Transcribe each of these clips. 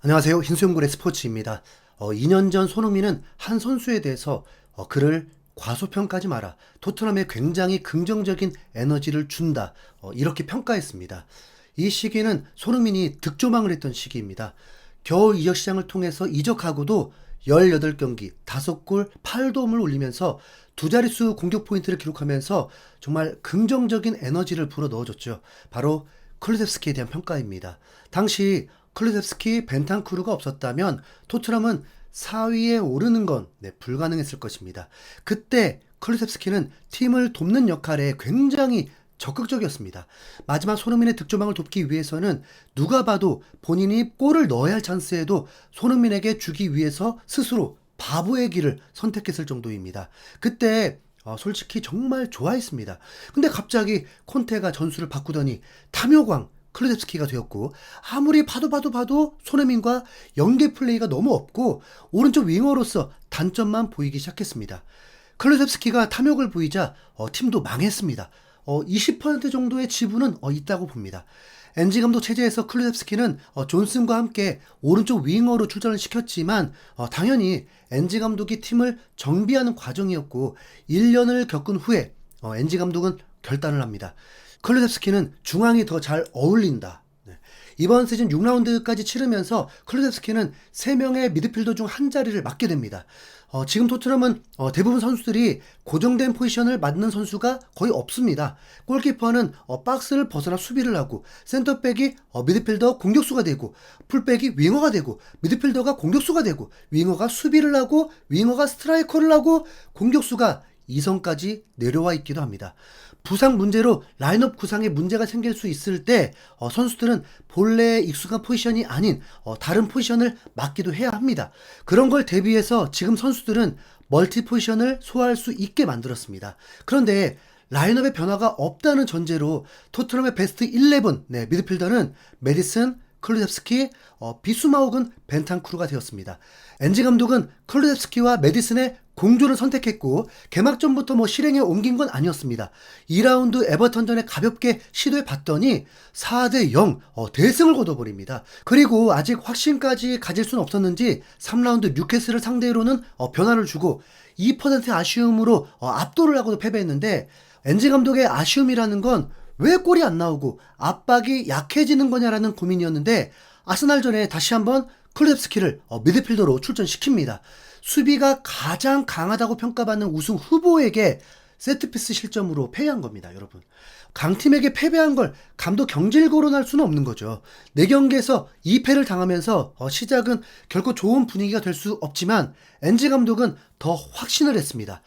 안녕하세요. hin수연골의 스포츠입니다. 2년 전 손흥민은 한 선수에 대해서 그를 과소평가하지 마라. 토트넘에 굉장히 긍정적인 에너지를 준다. 이렇게 평가했습니다. 이 시기는 손흥민이 득조망을 했던 시기입니다. 겨울 이적 시장을 통해서 이적하고도 18경기, 5골, 8도움을 올리면서 두 자릿수 공격 포인트를 기록하면서 정말 긍정적인 에너지를 불어 넣어줬죠. 바로 클루셉스키에 대한 평가입니다. 당시 클루셉스키, 벤탄쿠르가 없었다면 토트넘은 4위에 오르는 건 불가능했을 것입니다. 그때 클루셉스키는 팀을 돕는 역할에 굉장히 적극적이었습니다. 마지막 손흥민의 득점왕을 돕기 위해서는 누가 봐도 본인이 골을 넣어야 할 찬스에도 손흥민에게 주기 위해서 스스로 바보의 길을 선택했을 정도입니다. 그때 솔직히 정말 좋아했습니다. 근데 갑자기 콘테가 전술을 바꾸더니 탐욕왕 클루셉스키가 되었고, 아무리 봐도 손흥민과 연계 플레이가 너무 없고 오른쪽 윙어로서 단점만 보이기 시작했습니다. 클루셉스키가 탐욕을 보이자 팀도 망했습니다. 20% 정도의 지분은 있다고 봅니다. 엔지 감독 체제에서 클루셉스키는 존슨과 함께 오른쪽 윙어로 출전을 시켰지만 당연히 엔지 감독이 팀을 정비하는 과정이었고 1년을 겪은 후에 엔지 감독은 결단을 합니다. 클루셉스키는 중앙이 더 잘 어울린다. 이번 시즌 6라운드까지 치르면서 클루셉스키는 3명의 미드필더 중 한 자리를 맡게 됩니다. 지금 토트넘은 대부분 선수들이 고정된 포지션을 맡는 선수가 거의 없습니다. 골키퍼는 박스를 벗어나 수비를 하고, 센터백이 미드필더 공격수가 되고, 풀백이 윙어가 되고, 미드필더가 공격수가 되고, 윙어가 수비를 하고, 윙어가 스트라이커를 하고, 공격수가 2선까지 내려와 있기도 합니다. 부상 문제로 라인업 구상에 문제가 생길 수 있을 때 선수들은 본래에 익숙한 포지션이 아닌 다른 포지션을 맡기도 해야 합니다. 그런 걸 대비해서 지금 선수들은 멀티 포지션을 소화할 수 있게 만들었습니다. 그런데 라인업의 변화가 없다는 전제로 토트넘의 베스트 11 미드필더는 메디슨, 클루셉스키, 비수마옥은 벤탄쿠르가 되었습니다. 엔지 감독은 클루셉스키와 메디슨의 공조를 선택했고 개막전부터 실행에 옮긴 건 아니었습니다. 2라운드 에버턴전에 가볍게 시도해 봤더니 4대0 대승을 거둬버립니다. 그리고 아직 확신까지 가질 수는 없었는지 3라운드 뉴캐슬을 상대로는 변화를 주고 2% 아쉬움으로 압도를 하고도 패배했는데, 엔지 감독의 아쉬움이라는 건 왜 골이 안 나오고 압박이 약해지는 거냐라는 고민이었는데, 아스날전에 다시 한번 클루셉스키를 미드필더로 출전시킵니다. 수비가 가장 강하다고 평가받는 우승 후보에게 세트피스 실점으로 패배한 겁니다, 여러분. 강팀에게 패배한 걸 감독 경질 거론할 수는 없는 거죠. 4경기에서 2패를 당하면서 시작은 결코 좋은 분위기가 될 수 없지만 엔지 감독은 더 확신을 했습니다.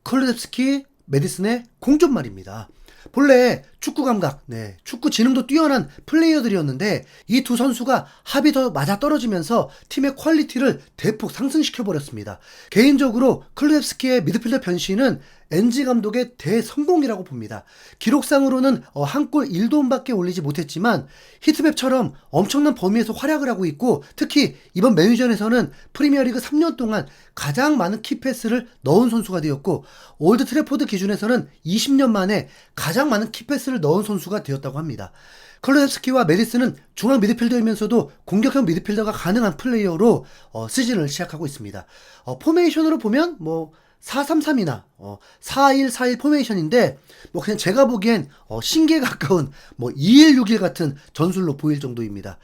클루셉스키, 메디슨의 공존 말입니다. 본래 축구 감각, 축구 지능도 뛰어난 플레이어들이었는데 이 두 선수가 합이 더 맞아 떨어지면서 팀의 퀄리티를 대폭 상승시켜버렸습니다. 개인적으로 클루셉스키의 미드필더 변신은 엔지 감독의 대성공이라고 봅니다. 기록상으로는 한 골 1도움밖에 올리지 못했지만 히트맵처럼 엄청난 범위에서 활약을 하고 있고, 특히 이번 맨유전에서는 프리미어리그 3년 동안 가장 많은 키패스를 넣은 선수가 되었고, 올드 트래포드 기준에서는 20년 만에 가장 많은 키패스를 넣은 선수가 되었다고 합니다. 클루셉스키와 메디슨은 중앙 미드필더이면서도 공격형 미드필더가 가능한 플레이어로 시즌을 시작하고 있습니다. 포메이션으로 보면 4-3-3이나 4-1-4-1 포메이션인데 그냥 제가 보기엔 신기에 가까운 2-1-6-1 같은 전술로 보일 정도입니다.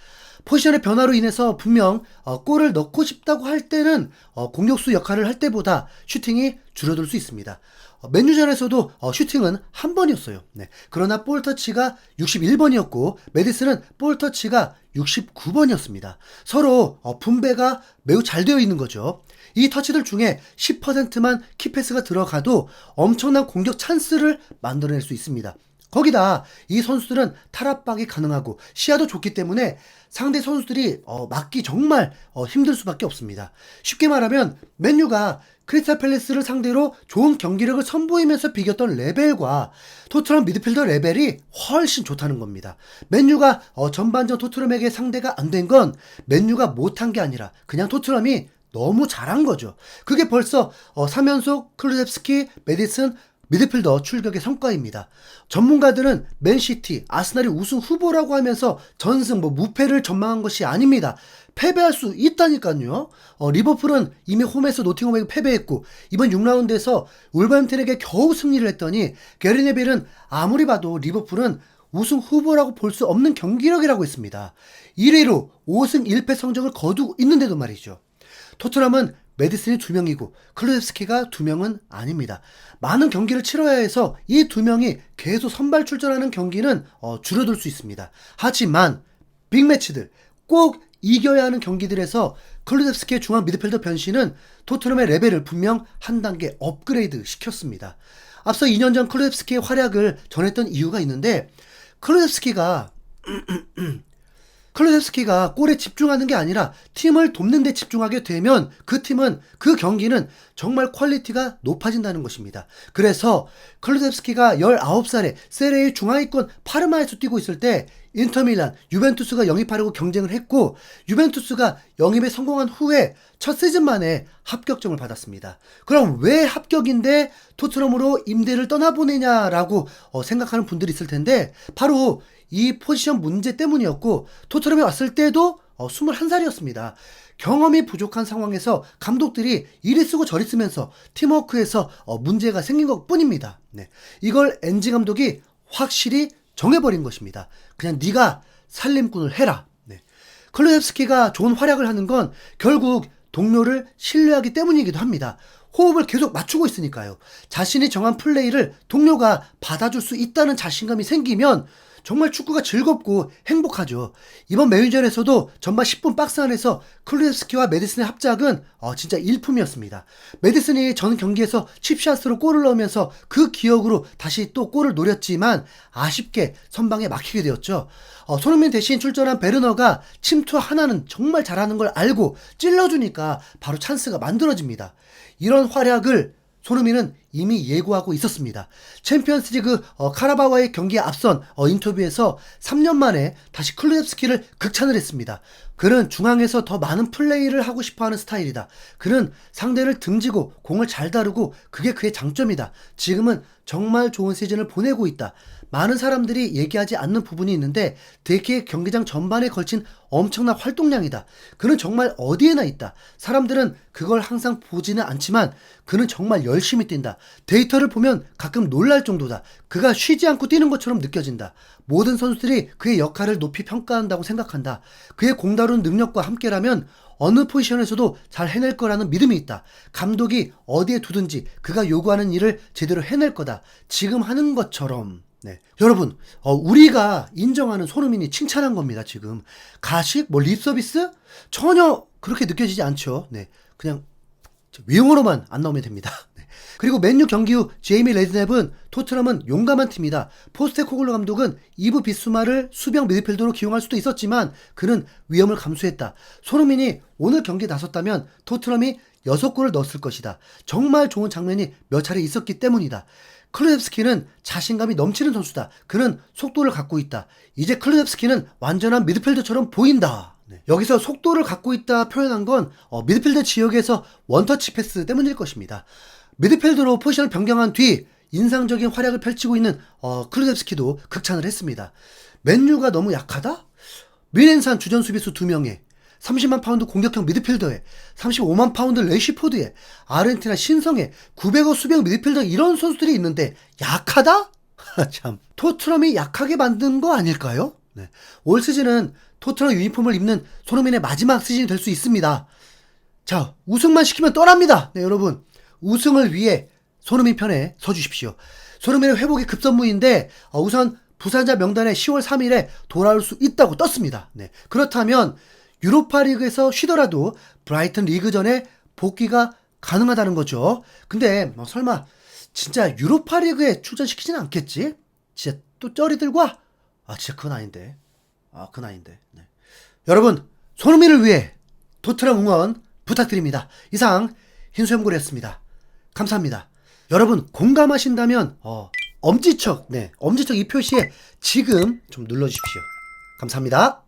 포지션의 변화로 인해서 분명 골을 넣고 싶다고 할 때는 공격수 역할을 할 때보다 슈팅이 줄어들 수 있습니다. 맨유전에서도 슈팅은 한 번이었어요. 그러나 볼터치가 61번이었고 메디슨은 볼터치가 69번이었습니다. 서로 분배가 매우 잘 되어 있는 거죠. 이 터치들 중에 10%만 키패스가 들어가도 엄청난 공격 찬스를 만들어낼 수 있습니다. 거기다 이 선수들은 탈압박이 가능하고 시야도 좋기 때문에 상대 선수들이 막기 정말 힘들 수밖에 없습니다. 쉽게 말하면 맨유가 크리스탈 팰리스를 상대로 좋은 경기력을 선보이면서 비겼던 레벨과 토트넘 미드필더 레벨이 훨씬 좋다는 겁니다. 맨유가 전반전 토트넘에게 상대가 안 된 건 맨유가 못한 게 아니라 그냥 토트넘이 너무 잘한 거죠. 그게 벌써 3연속 클루셉스키, 메디슨, 미드필더 출격의 성과입니다. 전문가들은 맨시티, 아스날이 우승 후보라고 하면서 전승, 무패를 전망한 것이 아닙니다. 패배할 수 있다니까요. 리버풀은 이미 홈에서 노팅엄에게 패배했고 이번 6라운드에서 울버햄튼에게 겨우 승리를 했더니 게리 네빌은 아무리 봐도 리버풀은 우승 후보라고 볼 수 없는 경기력이라고 했습니다. 1위로 5승 1패 성적을 거두고 있는데도 말이죠. 토트넘은 메디슨이 2명이고 클루셉스키가 2명은 아닙니다. 많은 경기를 치러야 해서 이 2명이 계속 선발 출전하는 경기는 줄어들 수 있습니다. 하지만 빅매치들, 꼭 이겨야 하는 경기들에서 클루셉스키의 중앙 미드필더 변신은 토트넘의 레벨을 분명 한 단계 업그레이드 시켰습니다. 앞서 2년 전 클루셉스키의 활약을 전했던 이유가 있는데 클루셉스키가 골에 집중하는 게 아니라 팀을 돕는 데 집중하게 되면 그 팀은, 그 경기는 정말 퀄리티가 높아진다는 것입니다. 그래서 클루셉스키가 19살에 세리에 중하위권 파르마에서 뛰고 있을 때 인터밀란, 유벤투스가 영입하려고 경쟁을 했고 유벤투스가 영입에 성공한 후에 첫 시즌 만에 합격점을 받았습니다. 그럼 왜 합격인데 토트넘으로 임대를 떠나보내냐라고 생각하는 분들이 있을 텐데 바로 이 포지션 문제 때문이었고 토트넘에 왔을 때도 21살이었습니다. 경험이 부족한 상황에서 감독들이 이리 쓰고 저리 쓰면서 팀워크에서 문제가 생긴 것 뿐입니다. 네. 이걸 엔지 감독이 확실히 정해버린 것입니다. 그냥 네가 살림꾼을 해라. 네. 클루셉스키가 좋은 활약을 하는 건 결국 동료를 신뢰하기 때문이기도 합니다. 호흡을 계속 맞추고 있으니까요. 자신이 정한 플레이를 동료가 받아줄 수 있다는 자신감이 생기면 정말 축구가 즐겁고 행복하죠. 이번 메이전에서도 전반 10분 박스 안에서 클루셉스키와 메디슨의 합작은 진짜 일품이었습니다. 메디슨이 전 경기에서 칩샷으로 골을 넣으면서 그 기억으로 다시 또 골을 노렸지만 아쉽게 선방에 막히게 되었죠. 손흥민 대신 출전한 베르너가 침투 하나는 정말 잘하는 걸 알고 찔러주니까 바로 찬스가 만들어집니다. 이런 활약을 손흥민은 이미 예고하고 있었습니다. 챔피언스리그 카라바오와의 경기에 앞선 인터뷰에서 3년 만에 다시 클루셉스키를 극찬을 했습니다. 그는 중앙에서 더 많은 플레이를 하고 싶어하는 스타일이다. 그는 상대를 등지고 공을 잘 다루고 그게 그의 장점이다. 지금은 정말 좋은 시즌을 보내고 있다. 많은 사람들이 얘기하지 않는 부분이 있는데 대개 경기장 전반에 걸친 엄청난 활동량이다. 그는 정말 어디에나 있다. 사람들은 그걸 항상 보지는 않지만 그는 정말 열심히 뛴다. 데이터를 보면 가끔 놀랄 정도다. 그가 쉬지 않고 뛰는 것처럼 느껴진다. 모든 선수들이 그의 역할을 높이 평가한다고 생각한다. 그의 공 다루는 능력과 함께라면 어느 포지션에서도 잘 해낼 거라는 믿음이 있다. 감독이 어디에 두든지 그가 요구하는 일을 제대로 해낼 거다. 지금 하는 것처럼. 네. 여러분, 우리가 인정하는 손흥민이 칭찬한 겁니다, 지금. 가식? 립서비스? 전혀 그렇게 느껴지지 않죠. 네. 그냥 외용으로만 안 나오면 됩니다. 네. 그리고 맨유 경기 후 제이미 레드냅은 토트넘은 용감한 팀이다. 포스테코글루 감독은 이브 비수마를 수비형 미드필더로 기용할 수도 있었지만 그는 위험을 감수했다. 손흥민이 오늘 경기에 나섰다면 토트넘이 6골을 넣었을 것이다. 정말 좋은 장면이 몇 차례 있었기 때문이다. 클루셉스키는 자신감이 넘치는 선수다. 그는 속도를 갖고 있다. 이제 클루셉스키는 완전한 미드필더처럼 보인다. 네. 여기서 속도를 갖고 있다 표현한 건 미드필더 지역에서 원터치 패스 때문일 것입니다. 미드필더로 포지션을 변경한 뒤 인상적인 활약을 펼치고 있는 클루셉스키도 극찬을 했습니다. 맨유가 너무 약하다? 미넨산 주전 수비수 2명에 30만 파운드 공격형 미드필더에 35만 파운드 레시포드에 아르헨티나 신성에 900억 수비형 미드필더 이런 선수들이 있는데 약하다? 참 토트넘이 약하게 만든 거 아닐까요? 네. 올 시즌은 토트넘 유니폼을 입는 손흥민의 마지막 시즌이 될 수 있습니다. 자, 우승만 시키면 떠납니다. 네, 여러분. 우승을 위해 손흥민 편에 서주십시오. 손흥민의 회복이 급선무인데 우선 부상자 명단에 10월 3일에 돌아올 수 있다고 떴습니다. 네. 그렇다면 유로파 리그에서 쉬더라도 브라이튼 리그전에 복귀가 가능하다는 거죠. 근데 설마 진짜 유로파 리그에 출전시키진 않겠지? 진짜 또 쩌리들과 진짜 그건 아닌데. 그건 아닌데. 네. 여러분, 손흥민을 위해 토트넘 응원 부탁드립니다. 이상 흰수염고래였습니다. 감사합니다. 여러분 공감하신다면 엄지척 이 표시에 지금 좀 눌러주십시오. 감사합니다.